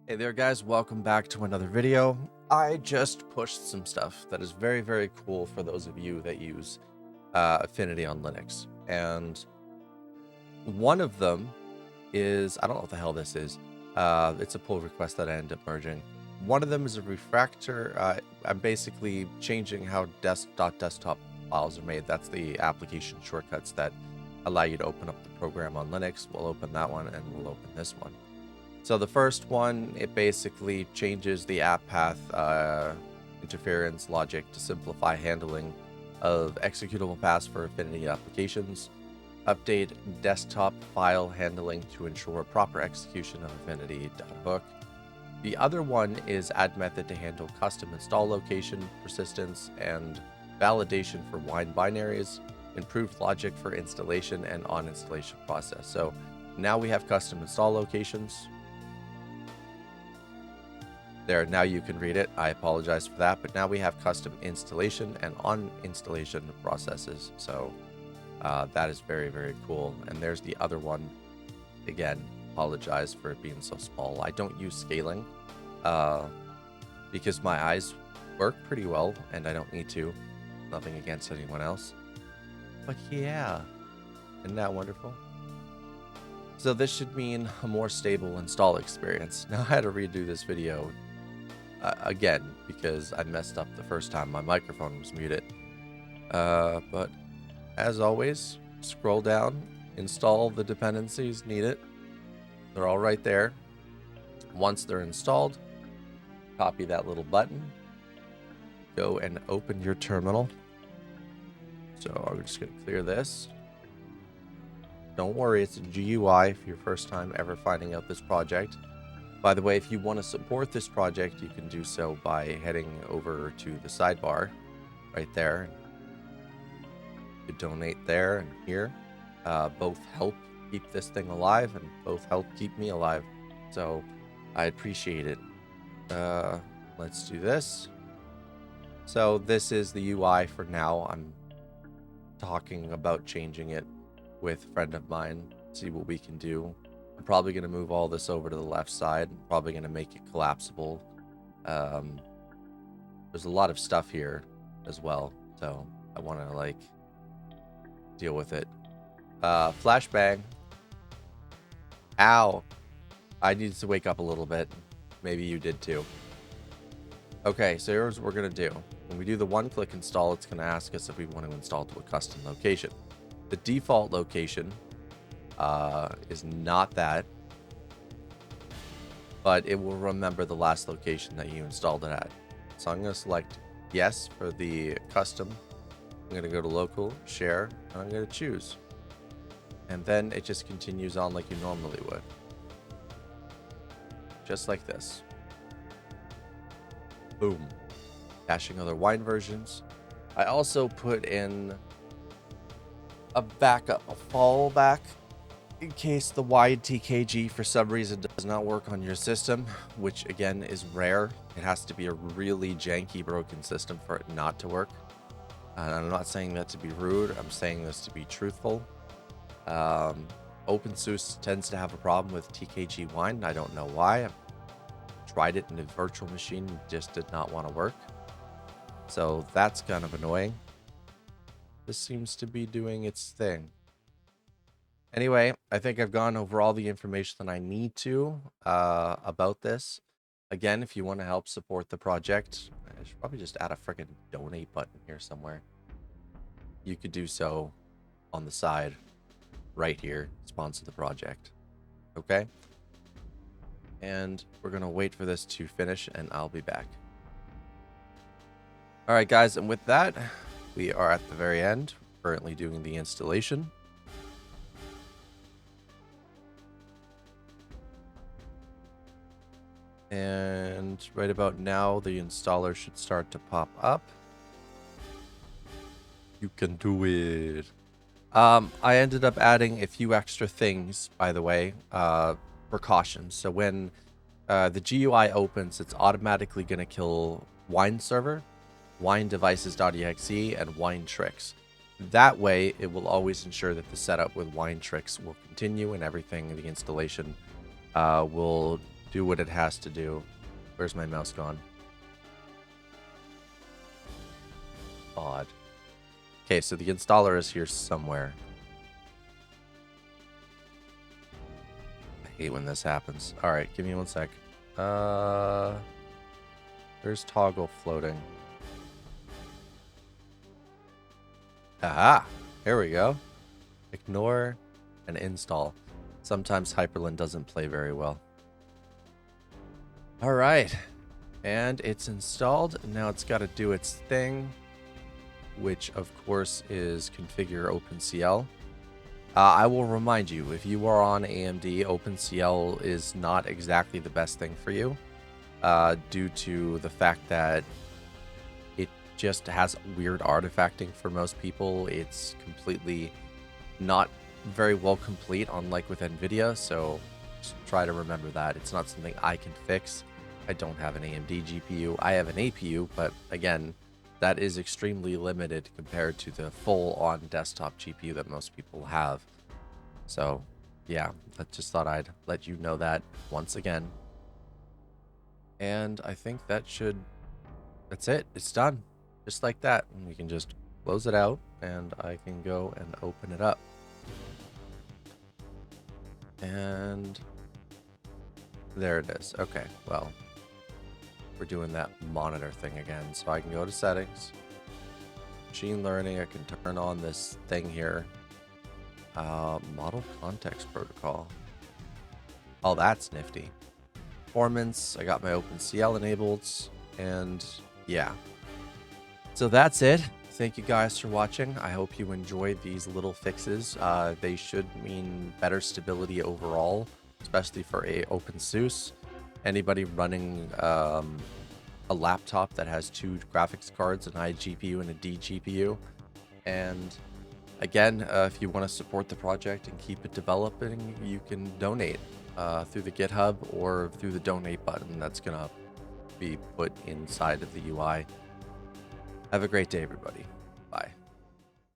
Hey there guys, welcome back to another video. I just pushed some stuff that is very, very cool for those of you that use Affinity on Linux. And one of them is, I don't know what the hell this is. It's a pull request that I end up merging. One of them is a refactor. I'm basically changing how desktop files are made. That's the application shortcuts that allow you to open up the program on Linux. We'll open that one and we'll open this one. So the first one, it basically changes the app path interference logic to simplify handling of executable paths for Affinity applications. Update desktop file handling to ensure proper execution of Affinity.hook. The other one is add method to handle custom install location, persistence, and validation for Wine binaries. Improved logic for installation and on installation process. So now we have custom install locations. There, now you can read it. I apologize for that, but now we have custom installation and on installation processes. So that is very, very cool. And there's the other one. Again, apologize for it being so small. I don't use scaling because my eyes work pretty well and I don't need to. Nothing against anyone else. But yeah, isn't that wonderful? So this should mean a more stable install experience. Now I had to redo this video again because I messed up the first time my microphone was muted. But as always, scroll down, install the dependencies needed. They're all right there. Once they're installed, copy that little button, go and open your terminal. So I'm just going to clear this. Don't worry, it's a GUI for your first time ever finding out this project. By the way, if you want to support this project, you can do so by heading over to the sidebar right there. You can donate there and here. Both help keep this thing alive and both help keep me alive. So I appreciate it. Let's do this. So this is the UI for now. I'm talking about changing it with a friend of mine, see what we can do. I'm probably going to move all this over to the left side. I'm probably going to make it collapsible. There's a lot of stuff here as well, so I want to like deal with it. Flashbang. Ow. I needed to wake up a little bit. Maybe you did too. Okay, so here's what we're going to do. When we do the one-click install, it's going to ask us if we want to install to a custom location. The default location is not that, but it will remember the last location that you installed it at. So I'm going to select yes for the custom. I'm going to go to local, share, and I'm going to choose. And then it just continues on like you normally would. Just like this. Boom. Caching other wine versions. I also put in a backup, a fallback, in case the Wine-TKG for some reason does not work on your system, which again is rare. It has to be a really janky broken system for it not to work. And I'm not saying that to be rude, I'm saying this to be truthful. openSUSE tends to have a problem with TKG Wine. I don't know why. I've tried it in a virtual machine, just did not want to work. So that's kind of annoying. This seems to be doing its thing. Anyway, I think I've gone over all the information that I need to about this. Again, if you want to help support the project, I should probably just add a freaking donate button here somewhere. You could do so on the side right here, sponsor the project. Okay? And we're going to wait for this to finish and I'll be back. All right, guys, and with that, we are at the very end, currently doing the installation. And right about now, the installer should start to pop up. You can do it. I ended up adding a few extra things, by the way, precautions. So when the GUI opens, it's automatically going to kill Wine server, Wine devices.exe, and Wine tricks. That way, it will always ensure that the setup with Wine tricks will continue and everything, the installation will do what it has to do. Where's my mouse gone? Odd. Okay, so the installer is here somewhere. I hate when this happens. All right, give me 1 sec. There's toggle floating. Aha! Here we go. Ignore and install. Sometimes Hyperland doesn't play very well. All right, and it's installed. Now it's got to do its thing, which of course is configure OpenCL. I will remind you, if you are on AMD, OpenCL is not exactly the best thing for you, due to the fact that it just has weird artifacting for most people. It's completely not very well complete, unlike with NVIDIA, so just try to remember that. It's not something I can fix. I don't have an AMD GPU. I have an APU, but again, that is extremely limited compared to the full-on desktop GPU that most people have. So, yeah, I just thought I'd let you know that once again. And I think that's it. It's done. Just like that. And we can just close it out, and I can go and open it up. And there it is. Okay, well, we're doing that monitor thing again. So I can go to settings, machine learning. I can turn on this thing here. Model context protocol. Oh, that's nifty. Performance. I got my OpenCL enabled. And yeah. So that's it. Thank you guys for watching. I hope you enjoyed these little fixes. They should mean better stability overall, especially for openSUSE. Anybody running a laptop that has 2 graphics cards, an iGPU and a DGPU. And again, if you want to support the project and keep it developing, you can donate through the GitHub or through the donate button that's going to be put inside of the UI. Have a great day, everybody. Bye.